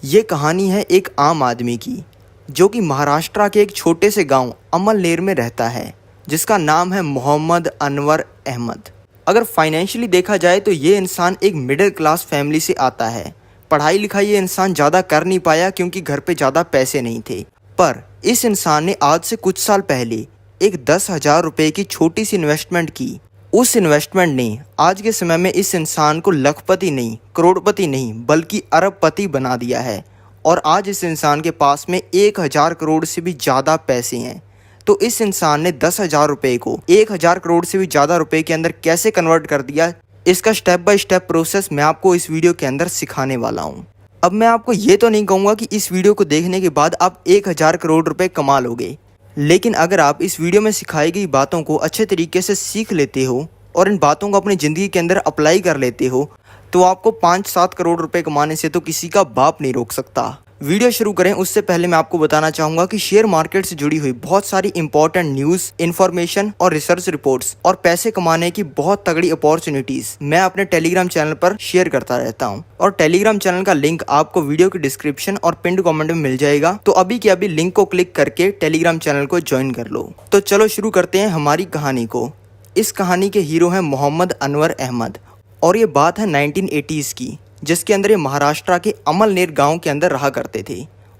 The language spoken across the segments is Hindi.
ये कहानी है एक आम आदमी की जो कि महाराष्ट्र के एक छोटे से गांव अमलनेर में रहता है, जिसका नाम है मोहम्मद अनवर अहमद। अगर फाइनेंशियली देखा जाए तो ये इंसान एक मिडिल क्लास फैमिली से आता है। पढ़ाई लिखाई ये इंसान ज़्यादा कर नहीं पाया क्योंकि घर पे ज़्यादा पैसे नहीं थे। पर इस इंसान ने आज से कुछ साल पहले एक 10,000 रुपये की छोटी सी इन्वेस्टमेंट की। उस इन्वेस्टमेंट ने आज के समय में इस इंसान को लखपति नहीं, करोड़पति नहीं, बल्कि अरबपति बना दिया है। और आज इस इंसान के पास में 1,000 करोड़ से भी ज़्यादा पैसे हैं। तो इस इंसान ने 10,000 रुपये को 1,000 करोड़ से भी ज़्यादा रुपए के अंदर कैसे कन्वर्ट कर दिया, इसका स्टेप बाय स्टेप प्रोसेस मैं आपको इस वीडियो के अंदर सिखाने वाला हूँ। अब मैं आपको ये तो नहीं कहूँगा कि इस वीडियो को देखने के बाद आप 1,000 करोड़ रुपए कमा लोगे, लेकिन अगर आप इस वीडियो में सिखाई गई बातों को अच्छे तरीके से सीख लेते हो और इन बातों को अपनी ज़िंदगी के अंदर अप्लाई कर लेते हो तो आपको 5-7 करोड़ रुपए कमाने से तो किसी का बाप नहीं रोक सकता। वीडियो शुरू करें उससे पहले मैं आपको बताना चाहूँगा कि शेयर मार्केट से जुड़ी हुई बहुत सारी इंपॉर्टेंट न्यूज़, इन्फॉर्मेशन और रिसर्च रिपोर्ट्स और पैसे कमाने की बहुत तगड़ी अपॉर्चुनिटीज़ मैं अपने टेलीग्राम चैनल पर शेयर करता रहता हूँ। और टेलीग्राम चैनल का लिंक आपको वीडियो की डिस्क्रिप्शन और पिंड कमेंट में मिल जाएगा। तो अभी के अभी लिंक को क्लिक करके टेलीग्राम चैनल को ज्वाइन कर लो। तो चलो शुरू करते हैं हमारी कहानी को। इस कहानी के हीरो हैं मोहम्मद अनवर अहमद और ये बात है 1980s की, जिसके अंदर ये महाराष्ट्र के अमलनेर गांव के अंदर रहा करते थे।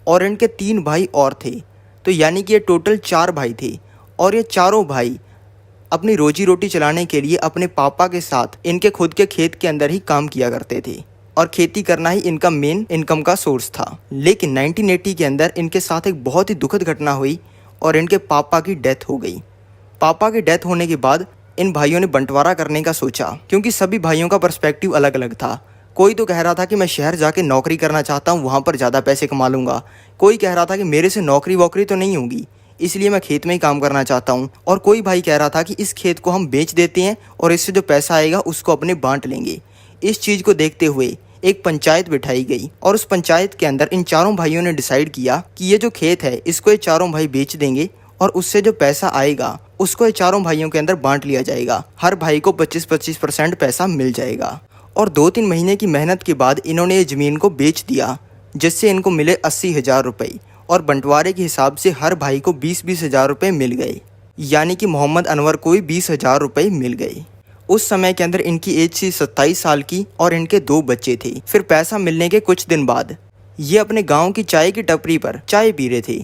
और इनके 3 भाई और थे, तो यानी कि ये टोटल 4 भाई थे। और ये चारों भाई अपनी रोजी रोटी चलाने के लिए अपने पापा के साथ इनके खुद के खेत के अंदर ही काम किया करते थे और खेती करना ही इनका मेन इनकम का सोर्स था। लेकिन 1980 के अंदर इनके साथ एक बहुत ही दुखद घटना हुई और इनके पापा की डेथ हो गई। पापा की डेथ होने के बाद इन भाइयों ने बंटवारा करने का सोचा, क्योंकि सभी भाइयों का पर्सपेक्टिव अलग अलग था। कोई तो कह रहा था कि मैं शहर जाके नौकरी करना चाहता हूँ, वहाँ पर ज़्यादा पैसे कमा लूँगा। कोई कह रहा था कि मेरे से नौकरी वोकरी तो नहीं होगी, इसलिए मैं खेत में ही काम करना चाहता हूँ। और कोई भाई कह रहा था कि इस खेत को हम बेच देते हैं और इससे जो पैसा आएगा उसको अपने बांट लेंगे। इस चीज़ को देखते हुए एक पंचायत बिठाई गई और उस पंचायत के अंदर इन चारों भाइयों ने डिसाइड किया कि ये जो खेत है इसको ये चारों भाई बेच देंगे और उससे जो पैसा आएगा उसको ये चारों भाइयों के अंदर बांट लिया जाएगा। हर भाई को 25-25% पैसा मिल जाएगा। और 2-3 महीने की मेहनत के बाद इन्होंने ये ज़मीन को बेच दिया, जिससे इनको मिले 80,000 रुपये और बंटवारे के हिसाब से हर भाई को 20-20 हज़ार रुपये मिल गए। यानी कि मोहम्मद अनवर को भी 20,000 रुपये मिल गए। उस समय के अंदर इनकी एज थी 27 साल की और इनके 2 बच्चे थे। फिर पैसा मिलने के कुछ दिन बाद ये अपने गाँव की चाय की टपरी पर चाय पी रहे थे,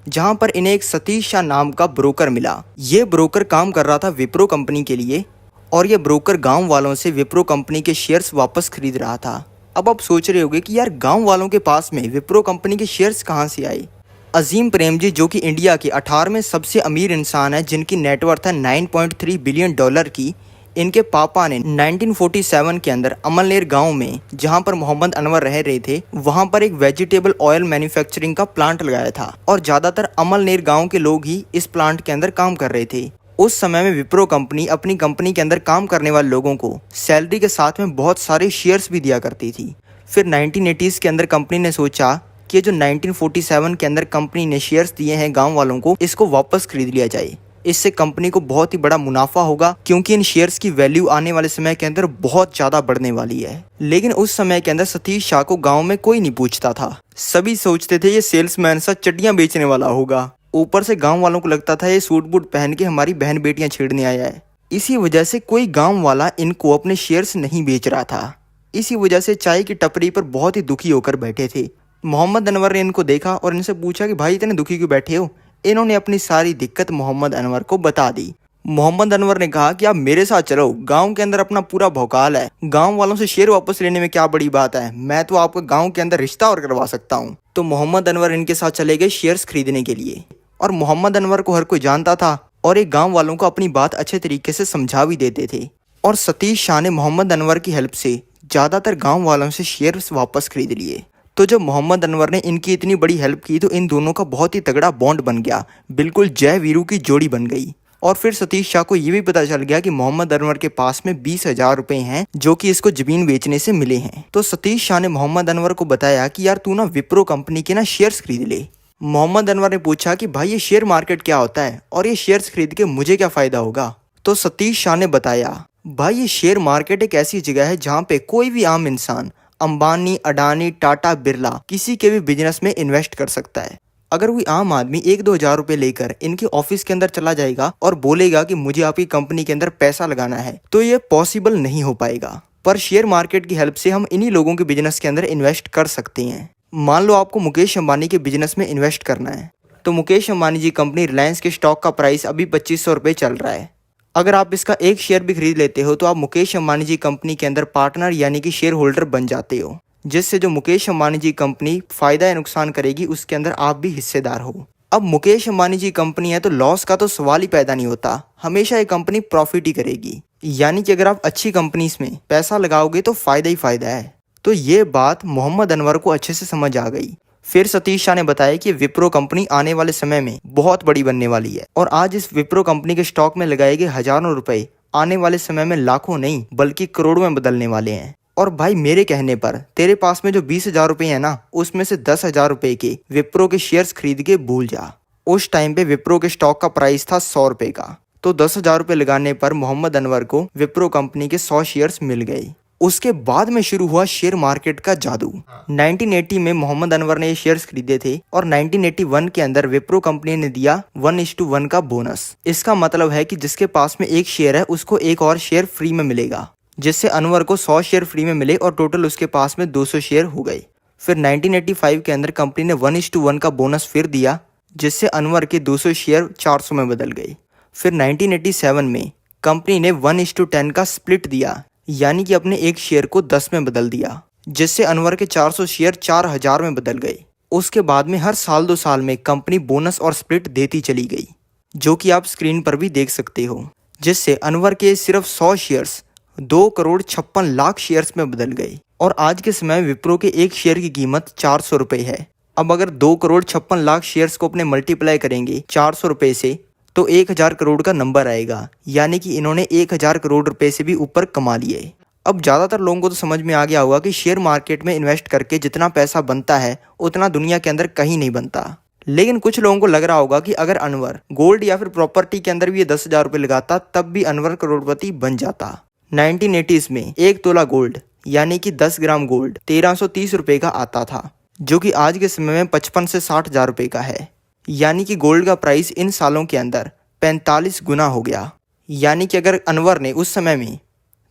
जहाँ पर इन्हें एक सतीश शाह नाम का ब्रोकर मिला। ये ब्रोकर काम कर रहा था विप्रो कंपनी के लिए और ये ब्रोकर गांव वालों से विप्रो कंपनी के शेयर्स वापस खरीद रहा था। अब आप सोच रहे होंगे कि यार गांव वालों के पास में विप्रो कंपनी के शेयर्स कहां से आए। अजीम प्रेम जी, जो कि इंडिया के 18वें सबसे अमीर इंसान है, जिनकी नेटवर्थ है 9.3 बिलियन डॉलर की, इनके पापा ने 1947 के अंदर अमलनेर गांव में, जहां पर मोहम्मद अनवर रह रहे थे, वहां पर एक वेजिटेबल ऑयल मैन्युफैक्चरिंग का प्लांट लगाया था। और ज़्यादातर अमलनेर गांव के लोग ही इस प्लांट के अंदर काम कर रहे थे। उस समय में विप्रो कंपनी अपनी कंपनी के अंदर काम करने वाले लोगों को सैलरी के साथ में बहुत सारे शेयर्स भी दिया करती थी। फिर 1980s के अंदर कंपनी ने सोचा कि जो 1947 के अंदर कंपनी ने शेयर्स दिए हैं गांव वालों को, इसको वापस खरीद लिया जाए। इससे कंपनी को बहुत ही बड़ा मुनाफा होगा, क्योंकि इन शेयर्स की वैल्यू आने वाले समय के अंदर बहुत ज़्यादा बढ़ने वाली है। लेकिन उस समय के अंदर सतीश शाह को गाँव में कोई नहीं पूछता था। सभी सोचते थे ये सेल्समैन सा चड्डियाँ बेचने वाला होगा। ऊपर से गांव वालों को लगता था ये सूट बूट पहन के हमारी बहन बेटियां छेड़ने आया है। इसी वजह से कोई गांव वाला इनको अपने शेयर्स नहीं बेच रहा था। इसी वजह से चाय की टपरी पर बहुत ही दुखी होकर बैठे थे। मोहम्मद अनवर ने इनको देखा और इनसे पूछा कि भाई इतने दुखी क्यों बैठे हो। इन्होंने अपनी सारी दिक्कत मोहम्मद अनवर को बता दी। मोहम्मद अनवर ने कहा कि आप मेरे साथ चलो, गांव के अंदर अपना पूरा भौकाल है, गांव वालों से शेयर वापस लेने में क्या बड़ी बात है, मैं तो आपका गांव के अंदर रिश्ता और करवा सकता हूँ। तो मोहम्मद अनवर इनके साथ चले गए शेयर्स खरीदने के लिए। और मोहम्मद अनवर को हर कोई जानता था और एक गांव वालों को अपनी बात अच्छे तरीके से समझा भी देते थे। और सतीश शाह ने मोहम्मद अनवर की हेल्प से ज़्यादातर गांव वालों से शेयर्स वापस खरीद लिए। तो जब मोहम्मद अनवर ने इनकी इतनी बड़ी हेल्प की तो इन दोनों का बहुत ही तगड़ा बॉन्ड बन गया, बिल्कुल जय वीरू की जोड़ी बन गई। और फिर सतीश शाह को ये भी पता चल गया कि मोहम्मद अनवर के पास में 20,000 रुपये हैं, जो कि इसको जमीन बेचने से मिले हैं। तो सतीश शाह ने मोहम्मद अनवर को बताया कि यार तू ना विप्रो कंपनी के ना शेयर्स खरीद ले। मोहम्मद अनवर ने पूछा कि भाई ये शेयर मार्केट क्या होता है और ये शेयर्स खरीद के मुझे क्या फ़ायदा होगा। तो सतीश शाह ने बताया, भाई ये शेयर मार्केट एक ऐसी जगह है जहाँ पे कोई भी आम इंसान अंबानी, अडानी, टाटा, बिरला किसी के भी बिजनेस में इन्वेस्ट कर सकता है। अगर कोई आम आदमी 1-2 हज़ार रुपए लेकर इनके ऑफिस के अंदर चला जाएगा और बोलेगा कि मुझे आपकी कंपनी के अंदर पैसा लगाना है, तो ये पॉसिबल नहीं हो पाएगा। पर शेयर मार्केट की हेल्प से हम इन्हीं लोगों के बिजनेस के अंदर इन्वेस्ट कर सकते हैं। मान लो आपको मुकेश अंबानी के बिजनेस में इन्वेस्ट करना है, तो मुकेश अंबानी जी कंपनी रिलायंस के स्टॉक का प्राइस अभी 2500 रुपये चल रहा है। अगर आप इसका एक शेयर भी खरीद लेते हो तो आप मुकेश अंबानी जी कंपनी के अंदर पार्टनर यानी कि शेयर होल्डर बन जाते हो, जिससे जो मुकेश अंबानी जी कंपनी फायदा या नुकसान करेगी उसके अंदर आप भी हिस्सेदार हो। अब मुकेश अंबानी जी कंपनी है तो लॉस का तो सवाल ही पैदा नहीं होता, हमेशा ये कंपनी प्रॉफिट ही करेगी। यानी कि अगर आप अच्छी कंपनीज में पैसा लगाओगे तो फायदा ही फायदा है। तो ये बात मोहम्मद अनवर को अच्छे से समझ आ गई। फिर सतीश शाह ने बताया कि विप्रो कंपनी आने वाले समय में बहुत बड़ी बनने वाली है और आज इस विप्रो कंपनी के स्टॉक में लगाए गए हजारों रुपए आने वाले समय में लाखों नहीं बल्कि करोड़ों में बदलने वाले हैं। और भाई मेरे कहने पर तेरे पास में जो 20,000 रुपए है ना, उसमें से 10,000 रुपए के विप्रो के शेयर्स खरीद के भूल जा। उस टाइम पे विप्रो के स्टॉक का प्राइस था 100 रुपए का, तो 10,000 रुपए लगाने पर मोहम्मद अनवर को विप्रो कंपनी के 100 शेयर्स मिल गए। उसके बाद में शुरू हुआ शेयर मार्केट का जादू। 1980 में मोहम्मद अनवर ने ये शेयर्स खरीदे थे और 1981 के अंदर विप्रो कंपनी ने दिया 1:1 का बोनस। इसका मतलब है कि जिसके पास में एक शेयर है उसको एक और शेयर फ्री में मिलेगा, जिससे अनवर को 100 शेयर फ्री में मिले और टोटल उसके पास में 200 शेयर हो गए। फिर 1985 के अंदर कंपनी ने 1:1 का बोनस फिर दिया, जिससे अनवर के 200 शेयर 400 में बदल गए। फिर 1987 में कंपनी ने 1:10 का स्प्लिट दिया, यानी कि अपने एक शेयर को 10 में बदल दिया, जिससे अनवर के 400 शेयर 4000 में बदल गए। उसके बाद में हर साल 2 साल में कंपनी बोनस और स्प्लिट देती चली गई, जो कि आप स्क्रीन पर भी देख सकते हो, जिससे अनवर के सिर्फ 100 शेयर्स 2,56,00,000 शेयर्स में बदल गए। और आज के समय में विप्रो के एक शेयर की कीमत 400 रुपये है। अब अगर 2,56,00,000 शेयर्स को अपने मल्टीप्लाई करेंगे 400 रुपये से, तो 1,000 करोड़ का नंबर आएगा, यानी कि इन्होंने 1,000 करोड़ रुपए से भी ऊपर कमा लिए। अब ज़्यादातर लोगों को तो समझ में आ गया होगा कि शेयर मार्केट में इन्वेस्ट करके जितना पैसा बनता है उतना दुनिया के अंदर कहीं नहीं बनता। लेकिन कुछ लोगों को लग रहा होगा कि अगर अनवर गोल्ड या फिर प्रॉपर्टी के अंदर भी ये 10,000 रुपये लगाता तब भी अनवर करोड़पति बन जाता। 1980s में 1 तोला गोल्ड यानी कि 10 ग्राम गोल्ड 1330 रुपये का आता था, जो कि आज के समय में 55 से 60,000 रुपये का है। यानी कि गोल्ड का प्राइस इन सालों के अंदर 45 गुना हो गया। यानी कि अगर अनवर ने उस समय में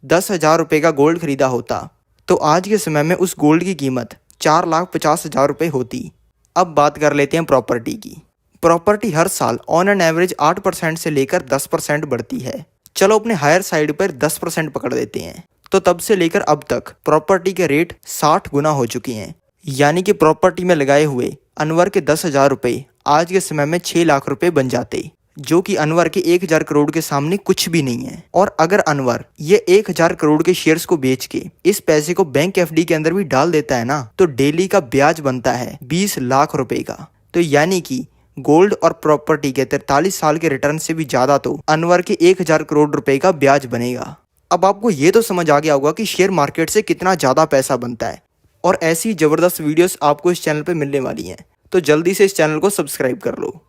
10,000 रुपये का गोल्ड खरीदा होता तो आज के समय में उस गोल्ड की कीमत 4,50,000 रुपये होती। अब बात कर लेते हैं प्रॉपर्टी की। प्रॉपर्टी हर साल ऑन एन एवरेज 8% से लेकर 10% बढ़ती है। चलो अपने हायर साइड पर 10% पकड़ देते हैं, तो तब से लेकर अब तक प्रॉपर्टी के रेट 60 गुना हो चुके हैं। यानी कि प्रॉपर्टी में लगाए हुए अनवर के 10,000 रुपये आज के समय में 6 लाख रुपए बन जाते, जो कि अनवर के 1,000 करोड़ के सामने कुछ भी नहीं है। और अगर अनवर ये 1,000 करोड़ के शेयर्स को बेच के इस पैसे को बैंक एफडी के अंदर भी डाल देता है ना, तो डेली का ब्याज बनता है 20 लाख रुपए का। तो यानी कि गोल्ड और प्रॉपर्टी के 43 साल के रिटर्न से भी ज्यादा तो अनवर के 1,000 करोड़ रुपए का ब्याज बनेगा। अब आपको ये तो समझ आ गया होगा कि शेयर मार्केट से कितना ज्यादा पैसा बनता है, और ऐसी जबरदस्त वीडियोस आपको इस चैनल पे मिलने वाली हैं। तो जल्दी से इस चैनल को सब्सक्राइब कर लो।